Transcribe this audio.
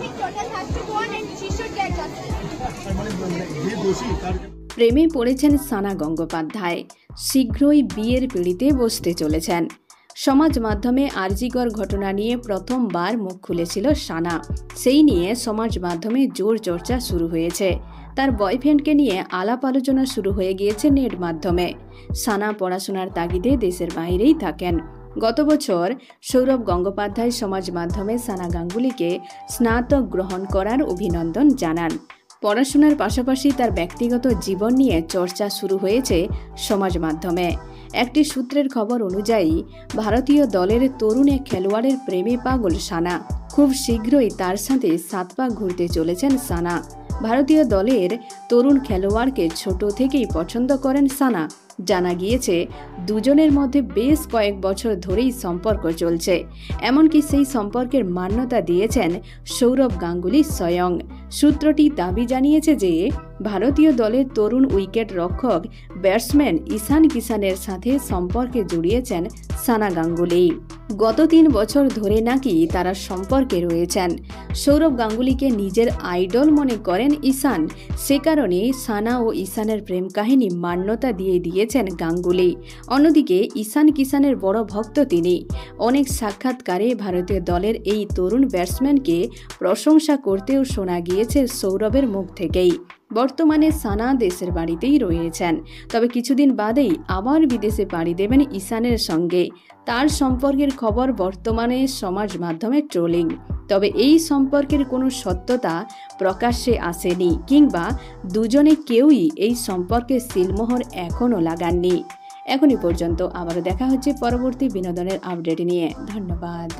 think total has to go on and she should get justice. প্রেমে পড়েছেন সানা গঙ্গোপাধ্যায়, শীঘ্রই বিয়ের পিঁড়িতে বসতে চলেছেন। সমাজ মাধ্যমে আরজিকর ঘটনা নিয়ে প্রথমবার মুখ খুলেছিল সানা। সেই নিয়ে সমাজ মাধ্যমে জোর চর্চা শুরু হয়েছে। তার বয়ফ্রেন্ডকে নিয়ে আলাপ আলোচনা শুরু হয়ে গিয়েছে নেট মাধ্যমে। সানা পড়াশোনার তাগিদে দেশের বাইরেই থাকেন। গত বছর সৌরভ গঙ্গোপাধ্যায় সমাজ মাধ্যমে সানা গাঙ্গুলিকে স্নাতক গ্রহণ করার অভিনন্দন জানান। পড়াশোনার পাশাপাশি তার ব্যক্তিগত জীবন নিয়ে চর্চা শুরু হয়েছে সমাজ মাধ্যমে। একটি সূত্রের খবর অনুযায়ী ভারতীয় দলের তরুণ এক খেলোয়াড়ের প্রেমে পাগল সানা। খুব শীঘ্রই তার সাথে 7 পা ঘুরতে চলেছেন সানা। ভারতীয় দলের তরুণ খেলোয়াড়কে ছোট থেকেই পছন্দ করেন সানা। জানা গিয়েছে দুজনের মধ্যে বেশ কয়েক বছর ধরেই সম্পর্ক চলছে। এমনকি সেই সম্পর্কের মান্যতা দিয়েছেন সৌরভ গাঙ্গুলি স্বয়ং। সূত্রটি দাবি জানিয়েছে যে ভারতীয় দলের তরুণ উইকেট রক্ষক ব্যাটসম্যান ঈশান কিষানের সাথে সম্পর্কে জড়িয়েছেন সানা গাঙ্গুলি। গত 3 বছর ধরে নাকি তারা সম্পর্কে রয়েছেন। সৌরভ গাঙ্গুলিকে নিজের আইডল মনে করেন ঈশান। সে কারণে সানা ও ঈশানের প্রেম কাহিনী মান্যতা দিয়ে দিয়েছেন গাঙ্গুলি। অন্যদিকে ঈশান কিষানের বড় ভক্ত তিনি। অনেক সাক্ষাৎকারে ভারতীয় দলের এই তরুণ ব্যাটসম্যানকে প্রশংসা করতেও শোনা গিয়েছে সৌরভের মুখ থেকেই। বর্তমানে সানা দেশের বাড়িতেই রয়েছেন, তবে কিছুদিন বাদেই আবার বিদেশে পাড়ি দেবেন ঈশানের সঙ্গে। তার সম্পর্কের খবর বর্তমানে সমাজ মাধ্যমে ট্রোলিং। তবে এই সম্পর্কের কোনো সত্যতা প্রকাশ্যে আসেনি, কিংবা দুজনে কেউই এই সম্পর্কে সিলমোহর এখনও লাগাননি। এখনই পর্যন্ত। আবারও দেখা হচ্ছে পরবর্তী বিনোদনের আপডেট নিয়ে। ধন্যবাদ।